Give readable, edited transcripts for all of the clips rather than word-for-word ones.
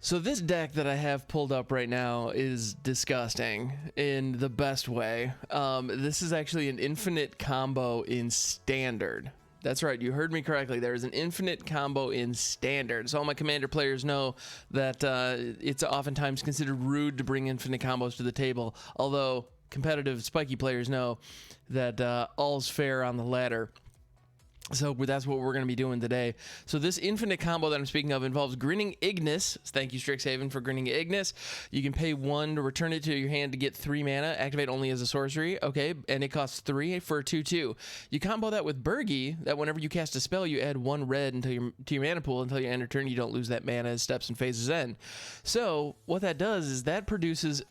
So this deck that I have pulled up right now is disgusting in the best way. This is actually an infinite combo in Standard. That's right, you heard me correctly. There is an infinite combo in Standard. So all my Commander players know that it's oftentimes considered rude to bring infinite combos to the table, although competitive spiky players know that all's fair on the ladder. So that's what we're going to be doing today. So this infinite combo that I'm speaking of involves Grinning Ignus. Thank you, Strixhaven, for Grinning Ignus. You can pay 1 to return it to your hand to get 3 mana. Activate only as a sorcery. Okay, and it costs 3 for a 2/2. You combo that with Birgi, that whenever you cast a spell, you add 1 red to your mana pool until you end your turn. You don't lose that mana as steps and phases end. So what that does is that produces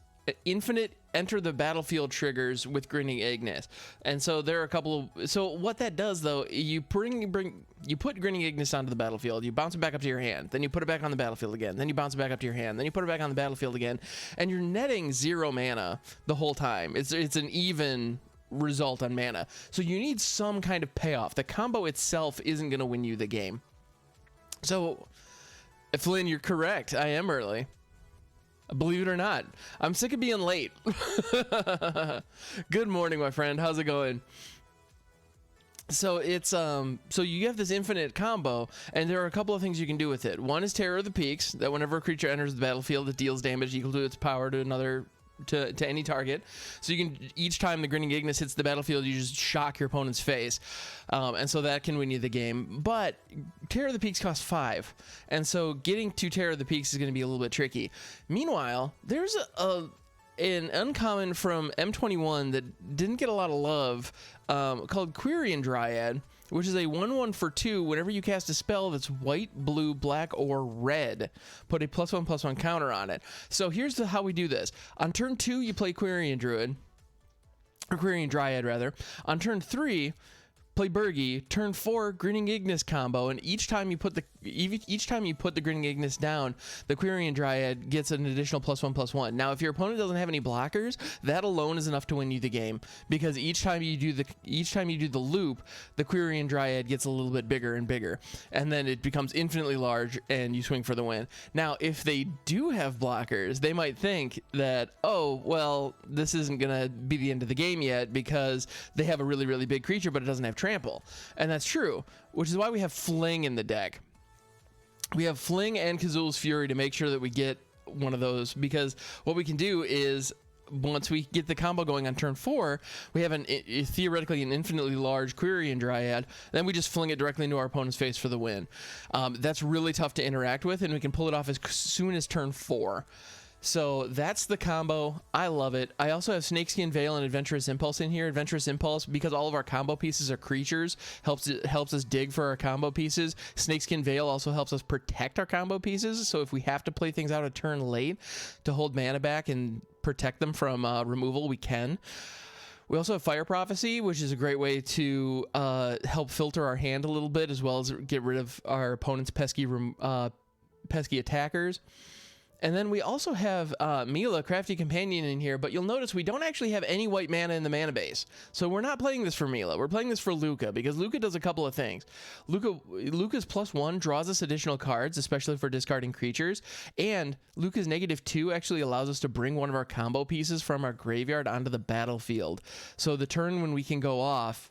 infinite enter the battlefield triggers with Grinning Ignus. And so there are a couple of, so what that does though, you put Grinning Ignus onto the battlefield, you bounce it back up to your hand, then you put it back on the battlefield again, then you bounce it back up to your hand, then you put it back on the battlefield again, and you're netting 0 mana the whole time. It's an even result on mana. So you need some kind of payoff. The combo itself isn't going to win you the game. So Flynn, you're correct. I am early. Believe it or not, I'm sick of being late. Good morning, my friend. How's it going? So it's so you have this infinite combo, and there are a couple of things you can do with it. One is Terror of the Peaks, that whenever a creature enters the battlefield, it deals damage equal to its power to another to any target. So you can, each time the Grinning Ignus hits the battlefield, you just shock your opponent's face, and so that can win you the game. But Terror of the Peaks costs 5, and so getting to Terror of the Peaks is going to be a little bit tricky. Meanwhile, there's an uncommon from M21 that didn't get a lot of love, called Quirion Dryad, which is a 1/1 for 2. Whenever you cast a spell that's white, blue, black, or red, put a +1/+1 counter on it. So here's how we do this. On turn 2, you play Quirion Druid, or Quirion Dryad rather. On turn 3, play Birgi. Turn 4, Grinning Ignus combo, and each time you put the Grinning Ignus down, the Quirion Dryad gets an additional +1/+1. Now, if your opponent doesn't have any blockers, that alone is enough to win you the game, because each time you do the loop, the Quirion Dryad gets a little bit bigger and bigger, and then it becomes infinitely large, and you swing for the win. Now, if they do have blockers, they might think that, oh, well, this isn't gonna be the end of the game yet because they have a really, really big creature, but it doesn't have trample. And that's true, which is why we have Fling in the deck. We have Fling and Kazuul's Fury to make sure that we get one of those, because what we can do is, once we get the combo going on turn 4, we have theoretically an infinitely large Quirion Dryad, then we just fling it directly into our opponent's face for the win. That's really tough to interact with, and we can pull it off as soon as turn 4. So that's the combo. I love it. I also have Snakeskin Veil and Adventurous Impulse in here. Adventurous Impulse, because all of our combo pieces are creatures, helps us dig for our combo pieces. Snakeskin Veil also helps us protect our combo pieces. So if we have to play things out a turn late to hold mana back and protect them from removal, we can. We also have Fire Prophecy, which is a great way to help filter our hand a little bit, as well as get rid of our opponent's pesky attackers. And then we also have Mila, Crafty Companion, in here, but you'll notice we don't actually have any white mana in the mana base. So we're not playing this for Mila. We're playing this for Luca, because Luca does a couple of things. Luca's +1 draws us additional cards, especially for discarding creatures, and Luca's -2 actually allows us to bring one of our combo pieces from our graveyard onto the battlefield. So the turn when we can go off,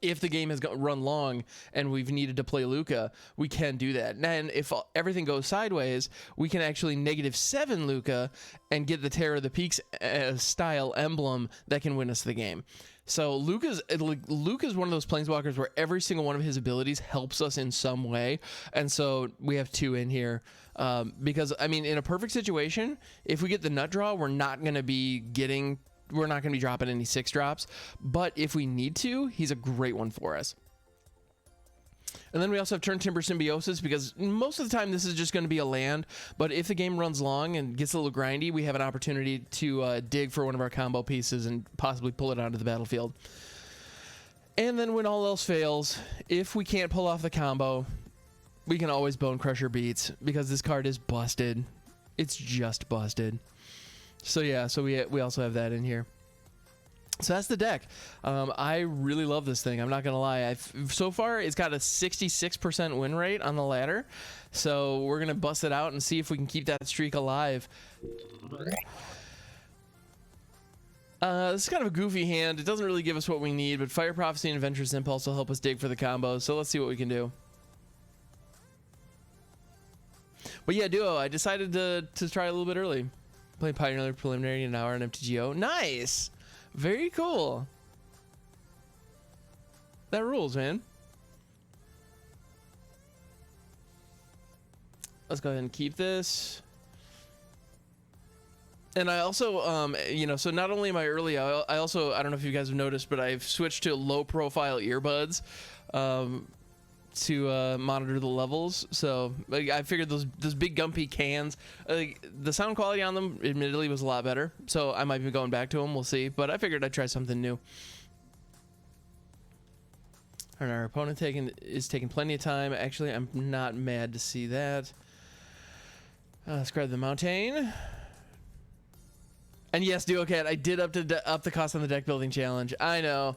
if the game has run long and we've needed to play Luca, we can do that. And if everything goes sideways, we can actually -7 Luca and get the Terror of the Peaks style emblem that can win us the game. So Luca's one of those planeswalkers where every single one of his abilities helps us in some way, and so we have 2 in here. Because, I mean, in a perfect situation, if we get the nut draw, we're not going to be dropping any 6-drops, but if we need to, he's a great one for us. And then we also have Turntimber Symbiosis, because most of the time this is just going to be a land, but if the game runs long and gets a little grindy, we have an opportunity to dig for one of our combo pieces and possibly pull it onto the battlefield. And then when all else fails, if we can't pull off the combo, we can always Bonecrusher Beats, because this card is busted. It's just busted. So yeah, so we also have that in here. So that's the deck. I really love this thing. I'm not gonna lie. So far it's got a 66% win rate on the ladder. So we're gonna bust it out and see if we can keep that streak alive. This is kind of a goofy hand. It doesn't really give us what we need, but Fire Prophecy and Adventurous Impulse will help us dig for the combos. So let's see what we can do. But yeah, Duo, I decided to try a little bit early. Play Pioneer Preliminary in an hour on MTGO. Nice! Very cool. That rules, man. Let's go ahead and keep this. And I also, you know, so not only am I early, I also, I don't know if you guys have noticed, but I've switched to low profile earbuds to monitor the levels. So like, I figured those big gumpy cans, the sound quality on them admittedly was a lot better. So I might be going back to them. We'll see. But I figured I'd try something new. And our opponent is taking plenty of time. Actually, I'm not mad to see that. Let's grab the mountain. And yes, Duo Cat, I did up the cost on the deck building challenge. I know.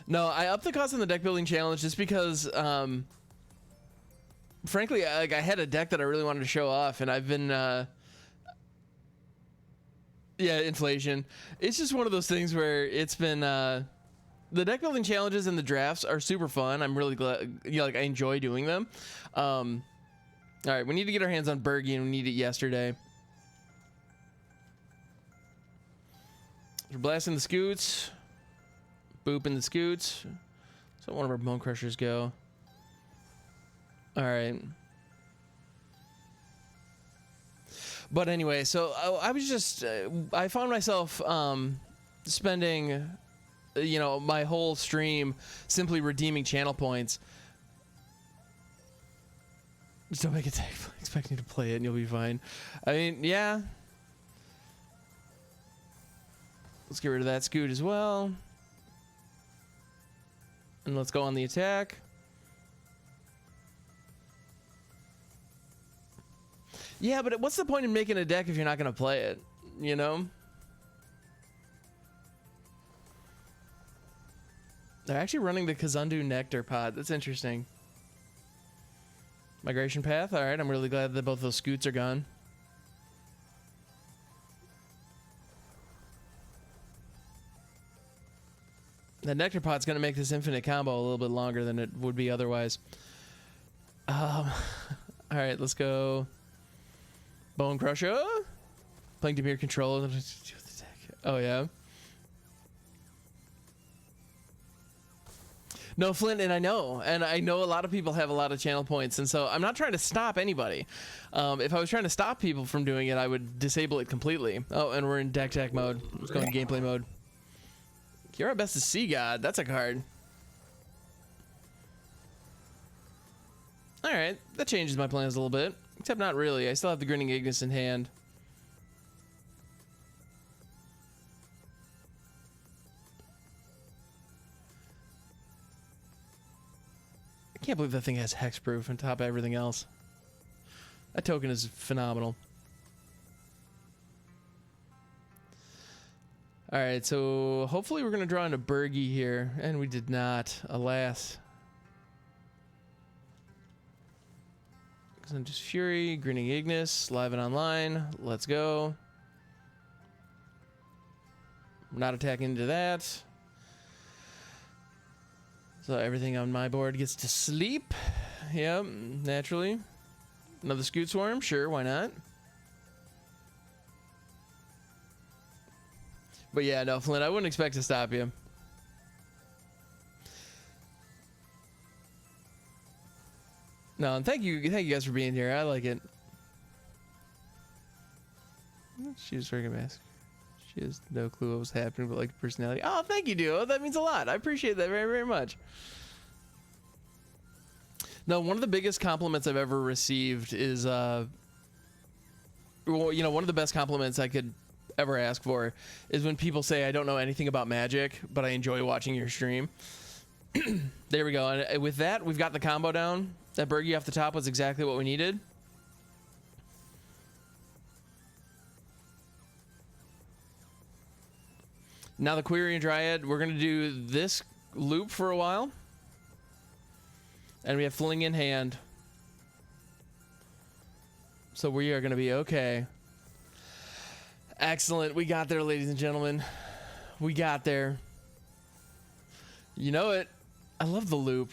No, I upped the cost on the deck building challenge just because, frankly, I had a deck that I really wanted to show off, and I've been, yeah, inflation. It's just one of those things where it's been, the deck building challenges and the drafts are super fun. I'm really glad, you know, like I enjoy doing them. All right, we need to get our hands on Birgi, and we need it yesterday. We're blasting the scoots. Booping the scoots. So one of our bone crushers go. All right. But anyway, so I was just I found myself spending, you know, my whole stream simply redeeming channel points. Just don't make it expect you to play it and you'll be fine. I mean, yeah. Let's get rid of that scoot as well. And let's go on the attack. Yeah, but what's the point in making a deck if you're not going to play it? You know? They're actually running the Kazuul Nectar pod. That's interesting. Migration Path. All right, I'm really glad that both those scoots are gone. The Nectar Pot's going to make this infinite combo a little bit longer than it would be otherwise. All right, let's go. Bonecrusher. Playing Dimir Control. Oh, yeah. No, Flint, and I know a lot of people have a lot of channel points, and so I'm not trying to stop anybody. If I was trying to stop people from doing it, I would disable it completely. Oh, and we're in deck tech mode. Let's go in gameplay mode. You're our best of Sea God. That's a card. Alright, that changes my plans a little bit. Except not really. I still have the Grinning Ignus in hand. I can't believe that thing has hexproof on top of everything else. That token is phenomenal. Alright, so hopefully we're going to draw into Birgi here. And we did not, alas. Just Fury, Grinning Ignus, live and online. Let's go. I'm not attacking into that. So everything on my board gets to sleep. Yep, naturally. Another Scoot Swarm, sure, why not? But yeah, no, Flint, I wouldn't expect to stop you. No, and thank you guys for being here. I like it. She was wearing a mask. She has no clue what was happening, but like personality. Oh, thank you, Duo. That means a lot. I appreciate that very, very much. No, one of the biggest compliments I've ever received is, well, you know, one of the best compliments I could ever ask for is when people say I don't know anything about Magic, but I enjoy watching your stream. There we go. And with that, we've got the combo down. That Birgi off the top was exactly what we needed. Now the Quirion Dryad, we're going to do this loop for a while. And we have Fling in hand. So we are going to be okay. Excellent. We got there, ladies and gentlemen. We got there. You know it. I love the loop.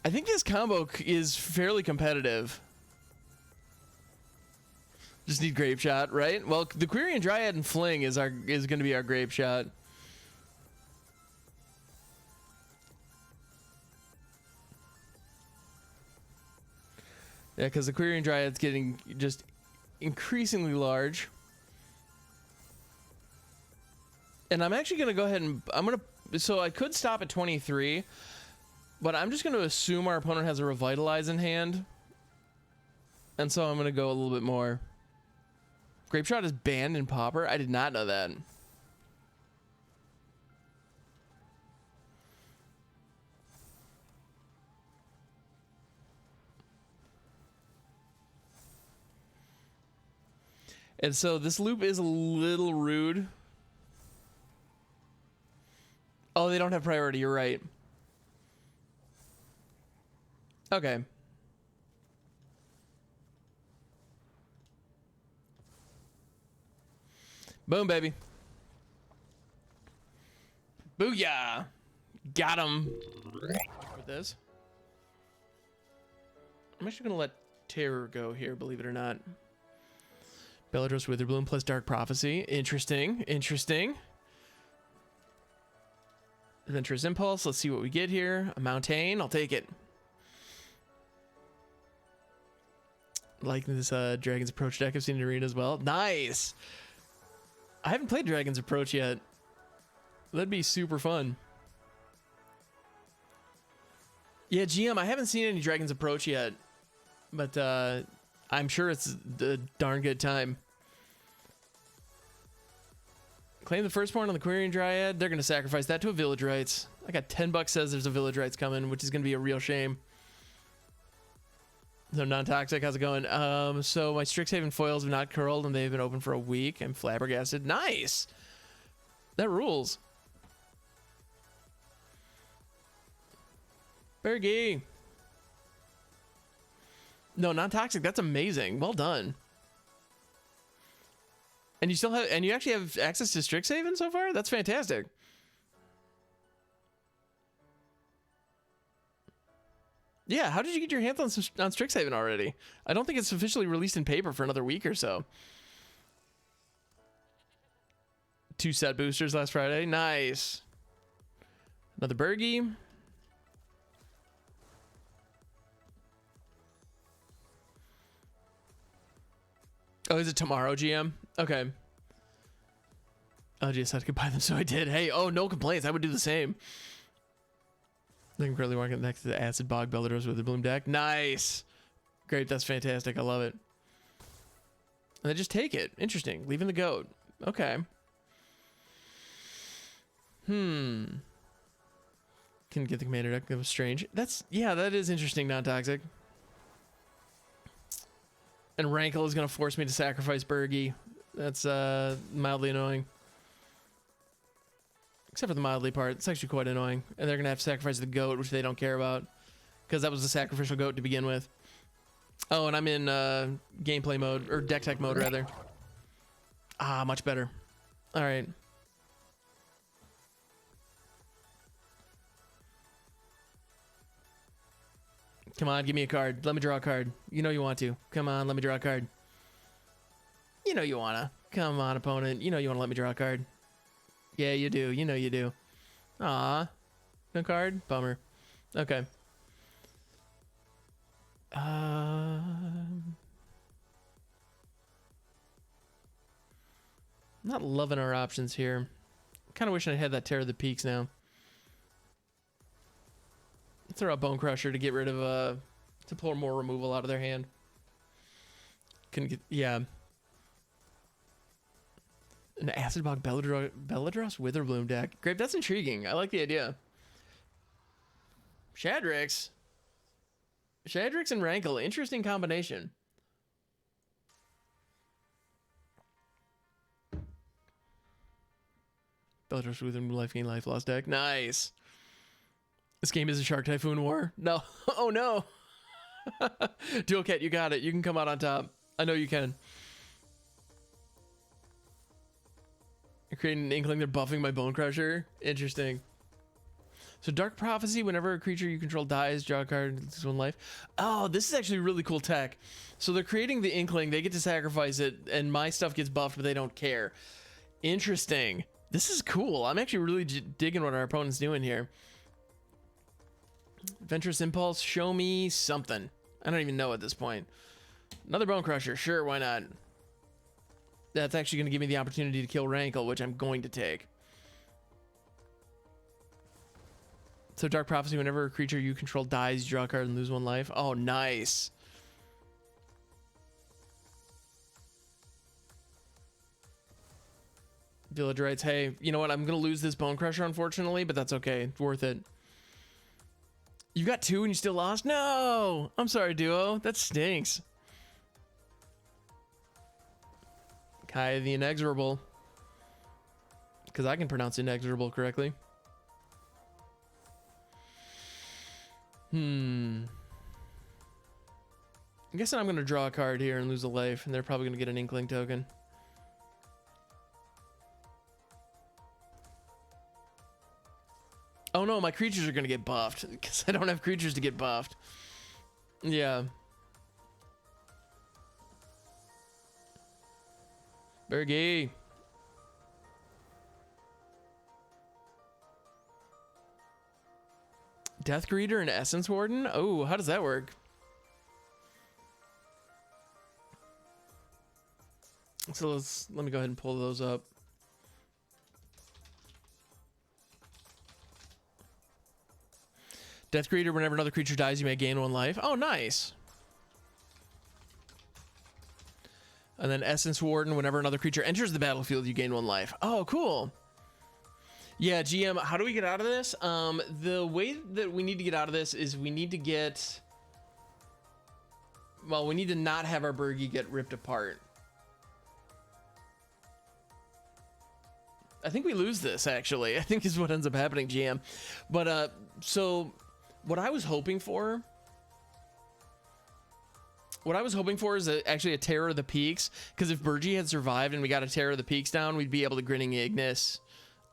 I think this combo is fairly competitive. Just need Grape Shot, right? Well, the Quirion Dryad and Fling is going to be our Grape Shot. Yeah, because the Quirion Dryad's getting just increasingly large. And I'm actually going to go ahead and so I could stop at 23, but I'm just going to assume our opponent has a Revitalize in hand. And so I'm going to go a little bit more. Grape Shot is banned in Pauper? I did not know that. And so this loop is a little rude. Oh, they don't have priority. You're right. Okay. Boom, baby. Booyah. Got him. With this. I'm actually going to let Terror go here, believe it or not. Bellatrix Witherbloom plus Dark Prophecy. Interesting. Interesting. Adventurous Impulse. Let's see what we get here. A Mountain. I'll take it. Like this Dragon's Approach deck I've seen in Arena as well. Nice. I haven't played Dragon's Approach yet. That'd be super fun. Yeah, GM, I haven't seen any Dragon's Approach yet. But I'm sure it's a darn good time. Claim the firstborn on the Quirion Dryad. They're going to sacrifice that to a Village Rites. I got $10 says there's a Village Rites coming, which is going to be a real shame. So non-toxic, how's it going? So my Strixhaven foils have not curled and they've been open for a week. I'm flabbergasted. Nice. That rules. Birgi. No, non-toxic. That's amazing. Well done. And you still have, and you actually have access to Strixhaven so far? That's fantastic. Yeah, how did you get your hands on Strixhaven already? I don't think it's officially released in paper for another week or so. 2 set boosters last Friday. Nice. Another Birgi. Oh, is it tomorrow, GM? Okay. Oh, geez, I could buy them, so I did. Hey, oh, no complaints. I would do the same. I can currently working next to the Acid Bog Bellatrix with the Bloom deck. Nice. Great, that's fantastic. I love it. And then just take it. Interesting. Leaving the goat. Okay. Can get the commander deck. That was strange. That's, yeah, that is interesting, non-toxic. And Rankle is going to force me to sacrifice Birgi. That's mildly annoying. Except for the mildly part. It's actually quite annoying. And they're going to have to sacrifice the goat, which they don't care about. Because that was the sacrificial goat to begin with. Oh, and I'm in gameplay mode. Or deck tech mode, rather. Ah, much better. All right. Come on, give me a card. Let me draw a card. You know you want to. Come on, let me draw a card. You know you wanna. Come on, opponent. You know you wanna let me draw a card. Yeah, you do. You know you do. Aw. No card? Bummer. Okay. Not loving our options here. Kind of wishing I had that Terror of the Peaks now. Throw out Bonecrusher to get rid of to pull more removal out of their hand. Couldn't get, yeah. An Acid Bog Bellatrix Witherbloom deck. Great, that's intriguing. I like the idea. Shadrix and Rankle, interesting combination. Bellatrix with him, life gain, life lost deck. Nice. This game is a Shark Typhoon War. No. Oh no. Dual Cat, you got it. You can come out on top. I know you can. You're creating an inkling they're buffing my Bonecrusher. Interesting. So Dark Prophecy, whenever a creature you control dies, draw a card, loses 1 life. Oh, this is actually really cool tech. So they're creating the inkling, they get to sacrifice it, and my stuff gets buffed, but they don't care. Interesting. This is cool. I'm actually really digging what our opponent's doing here. Adventurous Impulse, show me something. I don't even know at this point. Another Bonecrusher, sure, why not? That's actually going to give me the opportunity to kill Rankle, which I'm going to take. So Dark Prophecy, whenever a creature you control dies, you draw a card and lose 1 life. Oh, nice. Village writes, hey, you know what? I'm going to lose this Bonecrusher, unfortunately, but that's okay. It's worth it. You got 2 and you still lost? No! I'm sorry, Duo. That stinks. Kai the Inexorable. Because I can pronounce Inexorable correctly. I'm guessing I'm going to draw a card here and lose a life, and they're probably going to get an Inkling token. Oh no, my creatures are going to get buffed, because I don't have creatures to get buffed. Yeah. Birgi. Death Greeter and Essence Warden? Oh, how does that work? So let me go ahead and pull those up. Death Greeter, whenever another creature dies, you may gain 1 life. Oh, nice. And then Essence Warden, whenever another creature enters the battlefield, you gain 1 life. Oh, cool. Yeah, GM, how do we get out of this? The way that we need to get out of this is we need to get... Well, we need to not have our Birgi get ripped apart. I think we lose this, actually. I think is what ends up happening, GM. But, so... What I was hoping for is actually a Terror of the Peaks, because if Birgi had survived and we got a Terror of the Peaks down, we'd be able to Grinning Ignus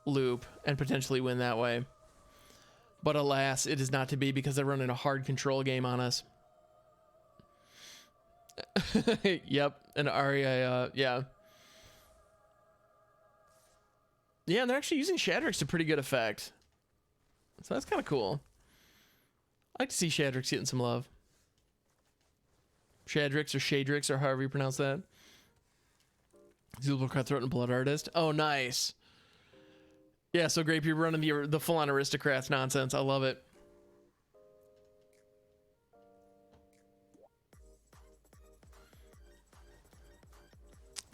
loop and potentially win that way. But alas, it is not to be, because they're running a hard control game on us. Yep, and Aria, yeah. Yeah, and they're actually using Shadrix to pretty good effect. So that's kind of cool. I like to see Shadrix getting some love. Shadrix or Shadrix or however you pronounce that. Zulbul Cutthroat and Blood Artist. Oh, nice. Yeah, so great. You're running the full-on aristocrats nonsense. I love it.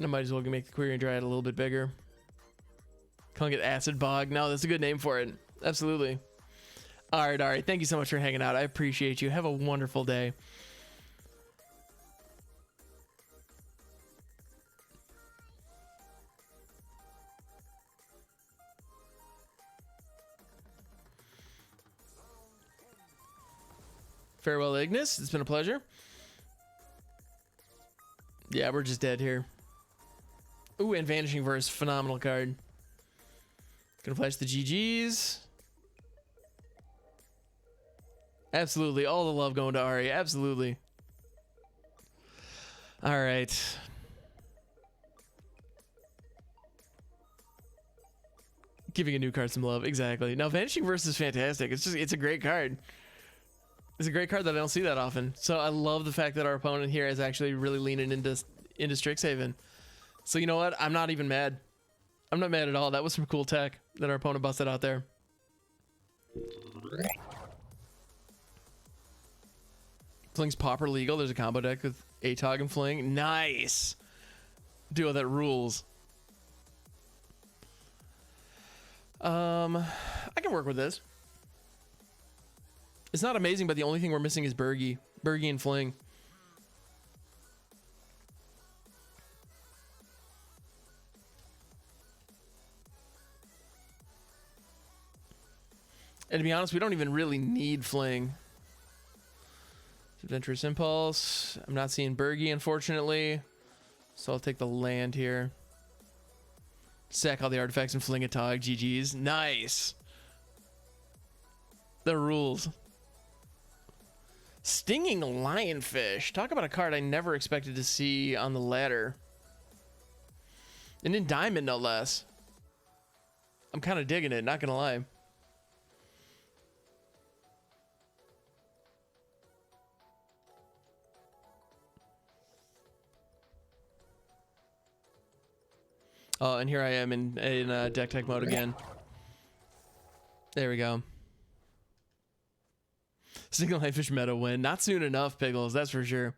I might as well make the Quirion Dryad a little bit bigger. Calling it Acid Bog. No, that's a good name for it. Absolutely. All right. Thank you so much for hanging out. I appreciate you. Have a wonderful day. Farewell, Ignis. It's been a pleasure. Yeah, we're just dead here. Ooh, and Vanishing Verse. Phenomenal card. Gonna flash the GGs. Absolutely. All the love going to Ari. Absolutely. All right. Giving a new card some love. Exactly. Now, Vanishing Verse is fantastic. It's a great card. It's a great card that I don't see that often. So I love the fact that our opponent here is actually really leaning into Strixhaven. So you know what? I'm not even mad. I'm not mad at all. That was some cool tech that our opponent busted out there. Fling's Pauper legal. There's a combo deck with Atog and Fling. Nice. Duo that rules. I can work with this. It's not amazing, but the only thing we're missing is Birgi and Fling. And to be honest, we don't even really need Fling. Adventurous Impulse. I'm not seeing Birgi, unfortunately. So I'll take the land here. Sack all the artifacts and fling a tog. GG's. Nice. The rules. Stinging Lionfish. Talk about a card I never expected to see on the ladder. And in Diamond, no less. I'm kind of digging it, not gonna lie. Oh, and here I am in deck tech mode again. There we go. Stinging Lionfish meta win. Not soon enough, Piggles, that's for sure.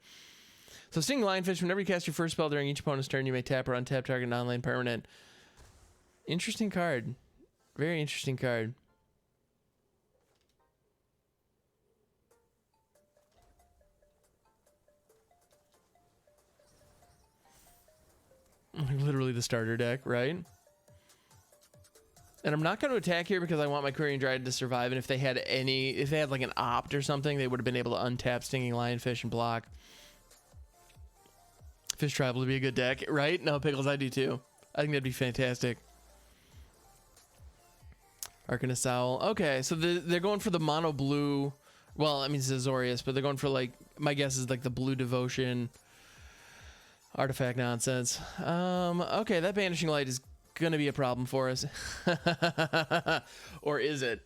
So Stinging Lionfish, whenever you cast your first spell during each opponent's turn, you may tap or untap target non-lane permanent. Interesting card. Very interesting card. Literally the starter deck, right? And I'm not going to attack here because I want my Quirion Dryad to survive. And if they had like an opt or something, they would have been able to untap Stinging Lionfish and block. Fish Travel would be a good deck, right? No, Pickles, I do too. I think that'd be fantastic. Arcanist Owl. Okay, so they're going for the mono blue. Well, I mean, it's Azorius, but they're going for, like, my guess is like the blue devotion artifact nonsense. Okay, that Banishing Light is gonna be a problem for us. Or is it?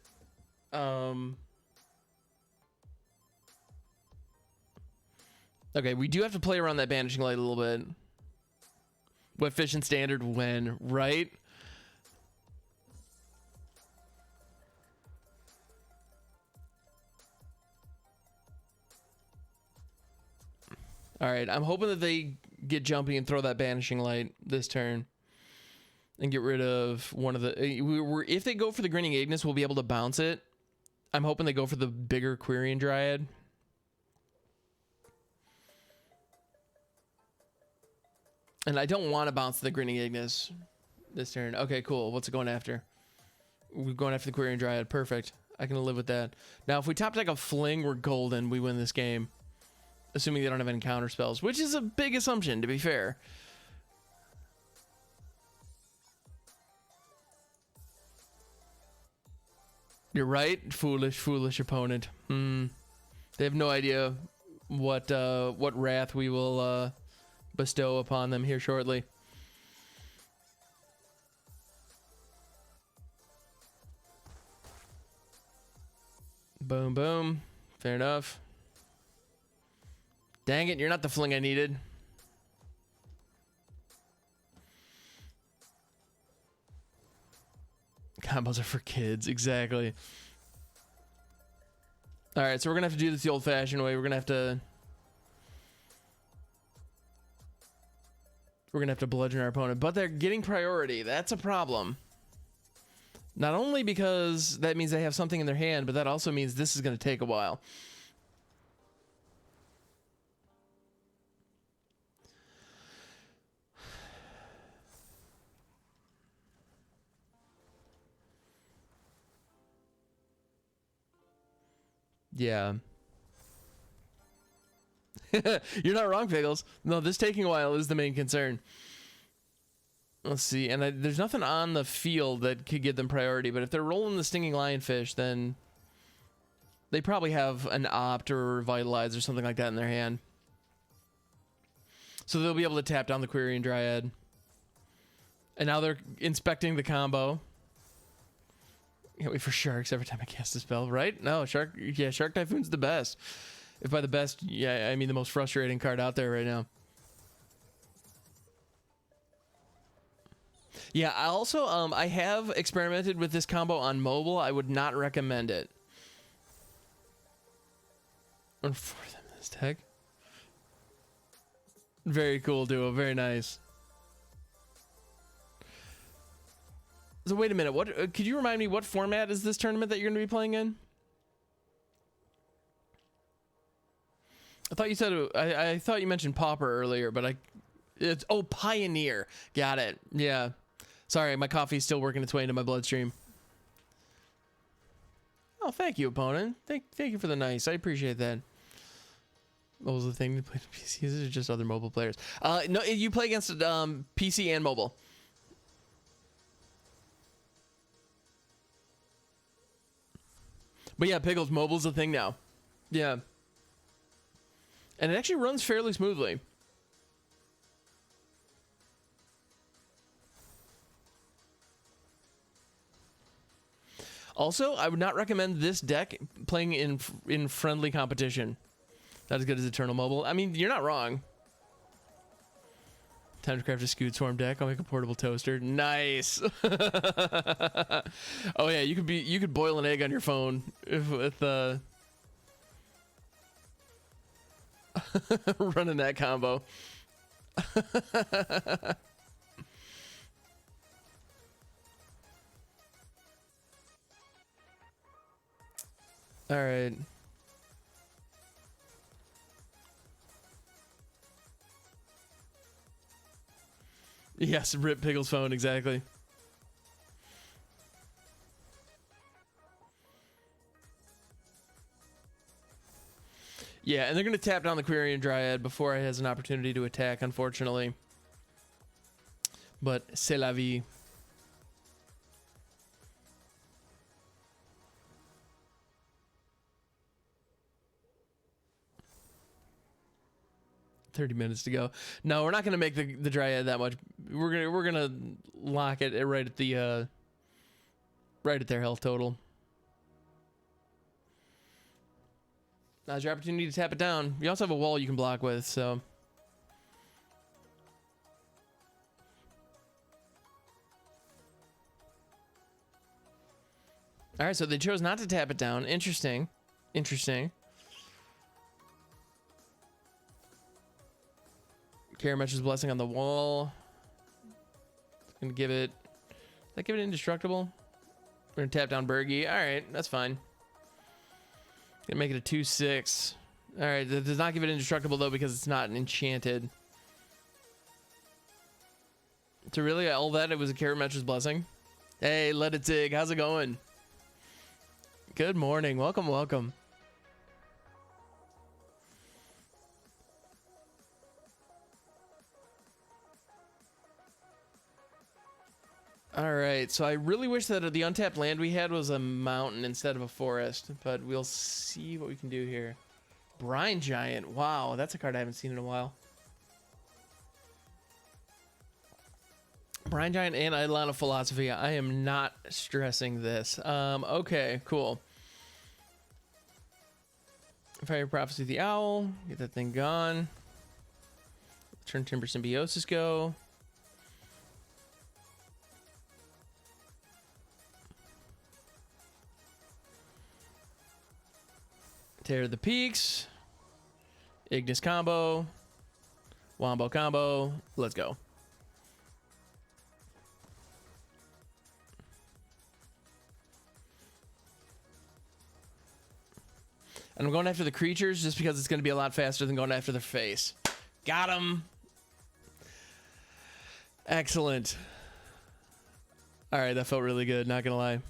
Okay, we do have to play around that Banishing Light a little bit. What fish and standard when, right? All right, I'm hoping that they get jumpy and throw that Banishing Light this turn and get rid of one of the... if they go for the Grinning Ignus, we'll be able to bounce it. I'm hoping they go for the bigger Quirion Dryad. And I don't want to bounce the Grinning Ignus this turn. Okay, cool. What's it going after? We're going after the Quirion Dryad. Perfect. I can live with that. Now, if we top deck a Fling, we're golden. We win this game. Assuming they don't have any counter spells, which is a big assumption, to be fair. You're right. Foolish, foolish opponent. They have no idea what wrath we will bestow upon them here shortly. Boom, boom. Fair enough. Dang it, you're not the Fling I needed. Combos are for kids, exactly. All right, so we're gonna have to do this the old-fashioned way. We're gonna have to bludgeon our opponent, but they're getting priority. That's a problem. Not only because that means they have something in their hand, but that also means this is gonna take a while. Yeah. You're not wrong, Piggles. No, this taking a while is the main concern. Let's see. And there's nothing on the field that could give them priority, but if they're rolling the Stinging Lionfish, then they probably have an Opt or Revitalize or something like that in their hand. So they'll be able to tap down the Quirion Dryad. And now they're inspecting the combo. Can't wait for Sharks every time I cast a spell, right? No, Shark Typhoon's the best. If by the best, yeah, I mean the most frustrating card out there right now. Yeah, I also, I have experimented with this combo on mobile. I would not recommend it. Run for them in this deck. Very cool duo, very nice. So wait a minute, what could you remind me what format is this tournament that you're going to be playing in? I thought you said I thought you mentioned Pauper earlier, but it's Pioneer. Got it. Yeah. Sorry, my coffee's still working its way into my bloodstream. Oh, thank you, opponent. Thank you for the nice. I appreciate that. What was the thing to play PCs or just other mobile players? No, you play against PC and mobile. But yeah, Pickles, mobile's a thing now. Yeah. And it actually runs fairly smoothly. Also, I would not recommend this deck playing in friendly competition. Not as good as Eternal Mobile. I mean, you're not wrong. Time to craft a Scoot Swarm deck. I'll make a portable toaster. Nice. Oh yeah, you could boil an egg on your phone with running that combo. All right. Yes, rip Pickle's phone, exactly. Yeah, and they're going to tap down the Quirion Dryad before it has an opportunity to attack, unfortunately. But c'est la vie. "30 minutes to go." No, we're not going to make the Dryad that much. We're gonna lock it right at the right at their health total. Now's your opportunity to tap it down. You also have a wall you can block with, so. All right, so they chose not to tap it down. Interesting. Interesting. Karamesh's Blessing on the wall. Gonna give it. Did I give it indestructible? We're gonna tap down Birgi. All right, that's fine. Gonna make it a 2/6. All right, that does not give it indestructible though because it's not an enchanted. So really, all that it was a Karamesh's Blessing. Hey, Let It Dig. How's it going? Good morning. Welcome, welcome. All right, so I really wish that the untapped land we had was a mountain instead of a forest, but we'll see what we can do here. Brine Giant. Wow, that's a card I haven't seen in a while. Brine Giant and Eidolon of Philosophy. I am not stressing this. Okay, cool. Fire Prophecy of the Owl. Get that thing gone. Turntimber Symbiosis go. Tear the Peaks. Ignus combo. Wombo combo. Let's go. And I'm going after the creatures just because it's going to be a lot faster than going after their face. Got him. Excellent. All right, that felt really good, not going to lie.